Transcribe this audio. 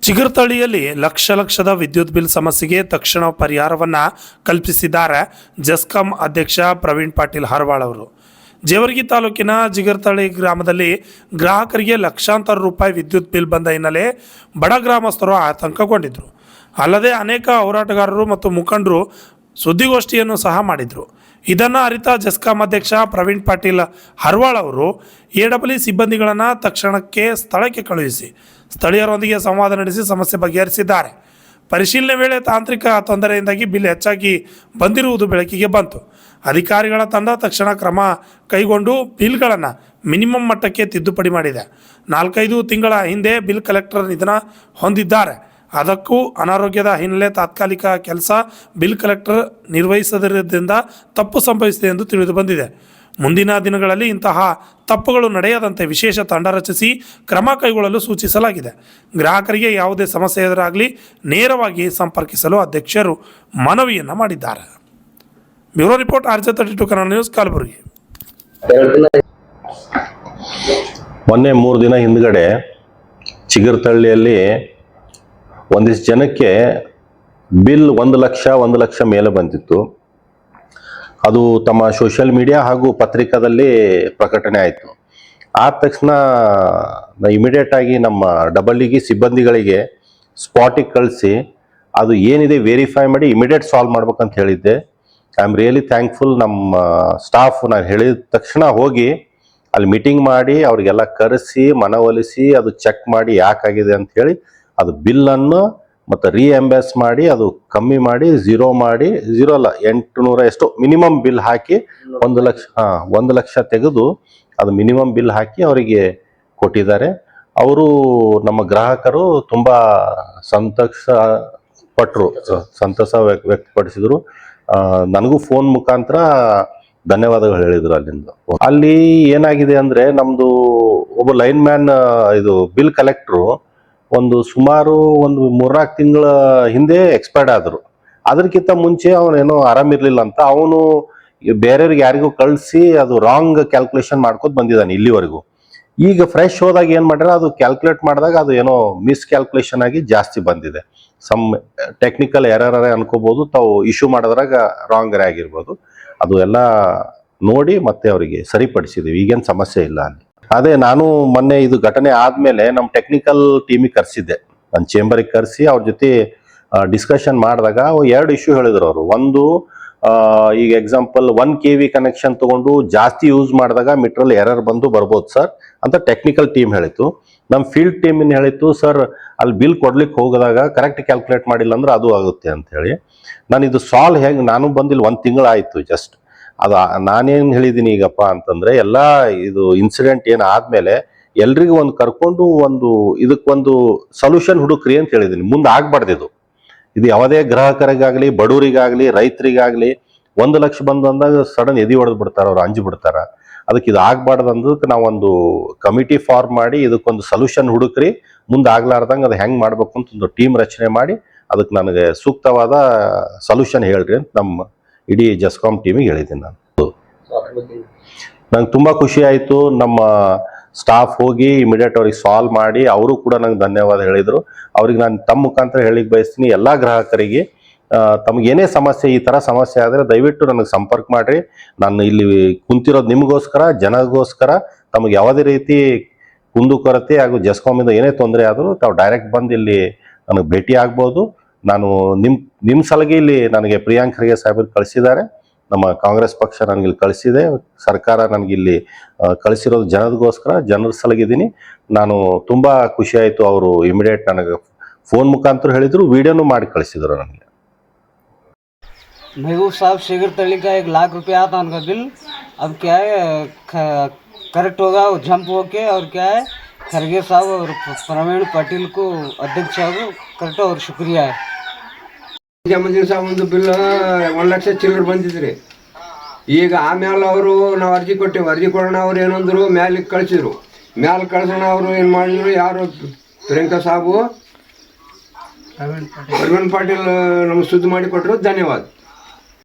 ಚಿಗರ್ತಳ್ಳಿಯಲ್ಲಿ ಲಕ್ಷದ ವಿದ್ಯುತ್ ಬಿಲ್ ಸಮಸ್ಯೆಗೆ ತಕ್ಷಣ ಪರಿಹಾರವನ್ನು ಕಲ್ಪಿಸಿದ್ದಾರೆ ಜೆಸ್ಕಾಂ ಅಧ್ಯಕ್ಷ ಪ್ರವೀಣ್ ಪಾಟೀಲ್ ಹರವಾಳ್ ಅವರು. ಜೇವರ್ಗಿ ತಾಲೂಕಿನ ಜಿಗರ್ತಳ್ಳಿ ಗ್ರಾಮದಲ್ಲಿ ಗ್ರಾಹಕರಿಗೆ ಲಕ್ಷಾಂತರ ರೂಪಾಯಿ ವಿದ್ಯುತ್ ಬಿಲ್ ಬಂದ ಹಿನ್ನೆಲೆ ಬಡ ಗ್ರಾಮಸ್ಥರು ಆತಂಕಗೊಂಡಿದ್ದರು. ಅಲ್ಲದೆ ಅನೇಕ ಹೋರಾಟಗಾರರು ಮತ್ತು ಮುಖಂಡರು ಸುದ್ದಿಗೋಷ್ಠಿಯನ್ನು ಸಹ ಮಾಡಿದರು. ಇದನ್ನು ಅರಿತ ಜೆಸ್ಕಾಂ ಅಧ್ಯಕ್ಷ ಪ್ರವೀಣ್ ಪಾಟೀಲ್ ಹರವಾಳ್ ಅವರು ಎಡಬ್ಲ್ಯೂ ಸಿಬ್ಬಂದಿಗಳನ್ನು ತಕ್ಷಣಕ್ಕೆ ಸ್ಥಳಕ್ಕೆ ಕಳುಹಿಸಿ ಸ್ಥಳೀಯರೊಂದಿಗೆ ಸಂವಾದ ನಡೆಸಿ ಸಮಸ್ಯೆ ಬಗೆಹರಿಸಿದ್ದಾರೆ. ಪರಿಶೀಲನೆ ವೇಳೆ ತಾಂತ್ರಿಕ ತೊಂದರೆಯಿಂದಾಗಿ ಬಿಲ್ ಹೆಚ್ಚಾಗಿ ಬಂದಿರುವುದು ಬೆಳಕಿಗೆ ಬಂತು. ಅಧಿಕಾರಿಗಳ ತಂಡ ತಕ್ಷಣ ಕ್ರಮ ಕೈಗೊಂಡು ಬಿಲ್ಗಳನ್ನು ಮಿನಿಮಮ್ ಮಟ್ಟಕ್ಕೆ ತಿದ್ದುಪಡಿ ಮಾಡಿದೆ. 4-5 ತಿಂಗಳ ಹಿಂದೆ ಬಿಲ್ ಕಲೆಕ್ಟರ್ ನಿಧನ ಹೊಂದಿದ್ದಾರೆ. ಅದಕ್ಕೂ ಅನಾರೋಗ್ಯದ ಹಿನ್ನೆಲೆ ತಾತ್ಕಾಲಿಕ ಕೆಲಸ ಬಿಲ್ ಕಲೆಕ್ಟರ್ ನಿರ್ವಹಿಸದಿರುವುದರಿಂದ ತಪ್ಪು ಸಂಭವಿಸಿದೆ ಎಂದು ತಿಳಿದು ಬಂದಿದೆ. ಮುಂದಿನ ದಿನಗಳಲ್ಲಿ ಇಂತಹ ತಪ್ಪುಗಳು ನಡೆಯದಂತೆ ವಿಶೇಷ ತಂಡ ರಚಿಸಿ ಕ್ರಮ ಕೈಗೊಳ್ಳಲು ಸೂಚಿಸಲಾಗಿದೆ. ಗ್ರಾಹಕರಿಗೆ ಯಾವುದೇ ಸಮಸ್ಯೆ ಎದುರಾಗಲಿ ನೇರವಾಗಿ ಸಂಪರ್ಕಿಸಲು ಅಧ್ಯಕ್ಷರು ಮನವಿಯನ್ನು ಮಾಡಿದ್ದಾರೆ. Bureau report RJ32 Kannada news, Kalaburagi. ಮೊನ್ನೆ 3 ದಿನ ಹಿಂದ್ಗಡೆ ಚಿಗರ್ತಳ್ಳಿಯಲ್ಲಿ ಒಂದಿಷ್ಟು ಜನಕ್ಕೆ ಬಿಲ್ 1 ಲಕ್ಷ ಮೇಲೆ ಬಂದಿತ್ತು. ಅದು ತಮ್ಮ ಸೋಷಿಯಲ್ ಮೀಡಿಯಾ ಹಾಗೂ ಪತ್ರಿಕಾದಲ್ಲಿ ಪ್ರಕಟಣೆ ಆಯಿತು. ಆದ ತಕ್ಷಣ ಇಮಿಡಿಯೇಟ್ ಆಗಿ ನಮ್ಮ ಡಬಲ್ಇಗೆ ಸಿಬ್ಬಂದಿಗಳಿಗೆ ಸ್ಪಾಟಿಗೆ ಕಳಿಸಿ ಅದು ಏನಿದೆ ವೆರಿಫೈ ಮಾಡಿ ಇಮಿಡಿಯೇಟ್ ಸಾಲ್ವ್ ಮಾಡ್ಬೇಕಂತ ಹೇಳಿದ್ದೆ. I am really thankful. ನಮ್ಮ ಸ್ಟಾಫ್ ನಾನು ಹೇಳಿದ ತಕ್ಷಣ ಹೋಗಿ ಅಲ್ಲಿ ಮೀಟಿಂಗ್ ಮಾಡಿ ಅವ್ರಿಗೆಲ್ಲ ಕರೆಸಿ ಮನವೊಲಿಸಿ ಅದು ಚೆಕ್ ಮಾಡಿ ಯಾಕಾಗಿದೆ ಅಂತ ಹೇಳಿ ಅದು ಬಿಲ್ಲನ್ನು ಮತ್ತು ರೀಎಂಬರ್ಸ್ ಮಾಡಿ ಅದು ಕಮ್ಮಿ ಮಾಡಿ ಝೀರೋ ಅಲ್ಲ 800 ಎಷ್ಟು ಮಿನಿಮಮ್ ಬಿಲ್ ಹಾಕಿ 1 ಲಕ್ಷ ತೆಗೆದು ಅದು ಮಿನಿಮಮ್ ಬಿಲ್ ಹಾಕಿ ಅವರಿಗೆ ಕೊಟ್ಟಿದ್ದಾರೆ. ಅವರು ನಮ್ಮ ಗ್ರಾಹಕರು ತುಂಬ ಸಂತೋಷ ವ್ಯಕ್ತಪಡಿಸಿದರು. ನನಗೂ ಫೋನ್ ಮುಖಾಂತರ ಧನ್ಯವಾದಗಳು ಹೇಳಿದರು. ಅಲ್ಲಿ ಏನಾಗಿದೆ ಅಂದರೆ ನಮ್ಮದು ಒಬ್ಬ ಲೈನ್ ಮ್ಯಾನ್ ಇದು ಬಿಲ್ ಕಲೆಕ್ಟ್ರು ಸುಮಾರು 3-4 ತಿಂಗಳ ಹಿಂದೆ ಎಕ್ಸ್ಪೈರ್ಡ್ ಆದರು. ಅದಕ್ಕಿಂತ ಮುಂಚೆ ಅವನೇನೋ ಆರಾಮಿರ್ಲಿಲ್ಲ ಅಂತ ಅವನು ಬೇರೆಯವ್ರಿಗೆ ಯಾರಿಗೂ ಕಳಿಸಿ ಅದು ರಾಂಗ್ ಕ್ಯಾಲ್ಕುಲೇಷನ್ ಮಾಡ್ಕೊತ ಬಂದಿದ್ದಾನೆ ಇಲ್ಲಿವರೆಗೂ. ಈಗ ಫ್ರೆಶ್ ಹೋದಾಗ ಏನು ಮಾಡ್ಯಾರ ಅದು ಕ್ಯಾಲ್ಕುಲೇಟ್ ಮಾಡಿದಾಗ ಅದು ಏನೋ ಮಿಸ್ ಕ್ಯಾಲ್ಕುಲೇಷನ್ ಆಗಿ ಜಾಸ್ತಿ ಬಂದಿದೆ. ಸಮ್ ಟೆಕ್ನಿಕಲ್ ಎರರ್ ಅನ್ಕೋಬಹುದು, ತಾವು ಇಶ್ಯೂ ಮಾಡೋದ್ರಾಗ ರಾಂಗ್ ಆಗಿರ್ಬೋದು. ಅದು ಎಲ್ಲ ನೋಡಿ ಮತ್ತೆ ಅವರಿಗೆ ಸರಿಪಡಿಸಿದ್ದೀವಿ. ಈಗೇನು ಸಮಸ್ಯೆ ಇಲ್ಲ ಅಲ್ಲಿ. ಅದೇ ನಾನು ಮೊನ್ನೆ ಇದು ಘಟನೆ ಆದ್ಮೇಲೆ ನಮ್ಮ ಟೆಕ್ನಿಕಲ್ ಟೀಮಿಗೆ ಕರೆಸಿದ್ದೆ, ನನ್ನ ಚೇಂಬರಿಗೆ ಕರೆಸಿ ಅವ್ರ ಜೊತೆ ಡಿಸ್ಕಷನ್ ಮಾಡಿದಾಗ 2 ಇಶ್ಯೂ ಹೇಳಿದ್ರು ಅವರು. ಒಂದು, ಈಗ ಎಕ್ಸಾಂಪಲ್ 1 kV ಕನೆಕ್ಷನ್ ತಗೊಂಡು ಜಾಸ್ತಿ ಯೂಸ್ ಮಾಡಿದಾಗ ಮೀಟ್ರಲ್ಲಿ ಎರರ್ ಬಂದು ಬರ್ಬೋದು ಸರ್ ಅಂತ ಟೆಕ್ನಿಕಲ್ ಟೀಮ್ ಹೇಳಿತ್ತು. ನಮ್ಮ ಫೀಲ್ಡ್ ಟೀಮ್ ಹೇಳಿತ್ತು, ಸರ್ ಅಲ್ಲಿ ಬಿಲ್ ಕೊಡ್ಲಿಕ್ಕೆ ಹೋಗಿದಾಗ ಕರೆಕ್ಟ್ ಕ್ಯಾಲ್ಕುಲೇಟ್ ಮಾಡಿಲ್ಲ ಅಂದ್ರೆ ಅದು ಆಗುತ್ತೆ ಅಂತ ಹೇಳಿ. ನಾನು ಇದು ಸಾಲ್ವ್ ಹೇಗೆ, ನಾನು ಬಂದಿಲ್ಲ 1 ತಿಂಗಳಾಯಿತು ಜಸ್ಟ್. ಅದು ನಾನೇನು ಹೇಳಿದ್ದೀನಿ ಈಗಪ್ಪ ಅಂತಂದ್ರೆ ಎಲ್ಲ ಇದು ಇನ್ಸಿಡೆಂಟ್ ಏನು ಆದ್ಮೇಲೆ ಎಲ್ರಿಗೂ ಒಂದು ಕರ್ಕೊಂಡು ಇದಕ್ಕೊಂದು ಸೊಲ್ಯೂಷನ್ ಹುಡುಕ್ರಿ ಅಂತ ಹೇಳಿದ್ದೀನಿ. ಮುಂದೆ ಆಗ್ಬಾರ್ದು ಇದು ಯಾವುದೇ ಗ್ರಾಹಕರಿಗಾಗ್ಲಿ ಬಡವರಿಗಾಗ್ಲಿ ರೈತರಿಗಾಗ್ಲಿ 1 ಲಕ್ಷ ಬಂದು ಅಂದಾಗ ಸಡನ್ ಎದಿ ಹೊಡೆದು ಬಿಡ್ತಾರ, ಅವ್ರು ಅಂಜು ಬಿಡ್ತಾರ. ಅದಕ್ಕೆ ಇದು ಆಗ್ಬಾರ್ದು ಅಂದಕ್ಕೆ ನಾವೊಂದು ಕಮಿಟಿ ಫಾರ್ಮ್ ಮಾಡಿ ಇದಕ್ಕೊಂದು ಸೊಲ್ಯೂಷನ್ ಹುಡುಕ್ರಿ, ಮುಂದೆ ಆಗ್ಲಾರ್ದಂಗೆ ಅದು ಹೆಂಗೆ ಮಾಡ್ಬೇಕು ಅಂತ ಒಂದು ಟೀಮ್ ರಚನೆ ಮಾಡಿ ಅದಕ್ಕೆ ನನಗೆ ಸೂಕ್ತವಾದ ಸೊಲ್ಯೂಷನ್ ಹೇಳ್ರಿ ಅಂತ ನಮ್ಮ ಇಡೀ ಜೆಸ್ಕಾಂ ಟೀಮಿಗೆ ಹೇಳಿದ್ದೀನಿ. ನಂಗೆ ತುಂಬ ಖುಷಿ ಆಯಿತು. ನಮ್ಮ ಸ್ಟಾಫ್ ಹೋಗಿ ಇಮಿಡಿಯೇಟ್ ಅವ್ರಿಗೆ ಸಾಲ್ವ್ ಮಾಡಿ ಅವರು ಕೂಡ ನಂಗೆ ಧನ್ಯವಾದ ಹೇಳಿದರು. ಅವ್ರಿಗೆ ನಾನು ತಮ್ಮ ಮುಖಾಂತರ ಹೇಳಿಕ್ಕೆ ಬಯಸ್ತೀನಿ, ಎಲ್ಲ ಗ್ರಾಹಕರಿಗೆ ತಮಗೇನೇ ಸಮಸ್ಯೆ, ಈ ಥರ ಸಮಸ್ಯೆ ಆದರೆ ದಯವಿಟ್ಟು ನನಗೆ ಸಂಪರ್ಕ ಮಾಡಿರಿ. ನಾನು ಇಲ್ಲಿ ಕುಂತಿರೋದು ನಿಮಗೋಸ್ಕರ, ಜನಗೋಸ್ಕರ. ತಮಗೆ ಯಾವುದೇ ರೀತಿ ಕುಂದುಕೊರತೆ ಹಾಗೂ ಜೆಸ್ಕಾಮಿಂದ ಏನೇ ತೊಂದರೆ ಆದರೂ ತಾವು ಡೈರೆಕ್ಟ್ ಬಂದು ಇಲ್ಲಿ ನನಗೆ ಭೇಟಿ ಆಗ್ಬೋದು. ನಾನು ನಿಮ್ಮ ಸಲಗಿ ಇಲ್ಲಿ ನನಗೆ ಪ್ರಿಯಾಂಕ್ ಖರ್ಗೆ ಸಾಹೇಬರು ಕಳಿಸಿದ್ದಾರೆ, ನಮ್ಮ ಕಾಂಗ್ರೆಸ್ ಪಕ್ಷ ನನಗಿಲ್ಲಿ ಕಳಿಸಿದೆ, ಸರ್ಕಾರ ನನಗಿಲ್ಲಿ ಕಳಿಸಿರೋದು ಜನರಿಗೋಸ್ಕರ, ಜನರ ಸಲಗಿದ್ದೀನಿ. ನಾನು ತುಂಬ ಖುಷಿ ಆಯಿತು. ಅವರು ಇಮಿಡಿಯೇಟ್ ನನಗೆ ಫೋನ್ ಮುಖಾಂತರ ಹೇಳಿದರು, ವಿಡಿಯೋನು ಮಾಡಿ ಕಳಿಸಿದ್ರು ನನಗೆ. महबूब साहब शिगरतली का 1 लाख रुपया आता उनका बिल, अब क्या है करेक्ट होगा वो जंप होके, और क्या है खरगे साहब और प्रवीण पाटिल को अध्यक्ष साहब करेक्ट और शुक्रिया है. ಮಂಜುನಾಥ್ ಸಾಹೇಬ್ ಒಂದು ಬಿಲ್ 1 ಲಕ್ಷ ಚಿಲ್ಲರ್ ಬಂದಿದ್ರಿ. ಈಗ ಆಮೇಲೆ ಅವರು ನಾವು ಅರ್ಜಿ ಕೊಟ್ಟೆವು, ಅರ್ಜಿ ಕೊಡೋಣ ಅವ್ರು ಏನಂದ್ರು ಮ್ಯಾಲೆ ಕಳಿಸಿದ್ರು. ಮ್ಯಾಲೆ ಕಳ್ಸೋಣ ಅವರು ಏನು ಮಾಡಿದ್ರು, ಯಾರು ಪ್ರಿಯಾಂಕಾ ಸಾಹೇಬು ಪ್ರವೀಣ್ ಪಾಟೀಲ್ ನಮ್ಗೆ ಸುದ್ದಿ ಮಾಡಿ ಕೊಟ್ಟರು. ಧನ್ಯವಾದ.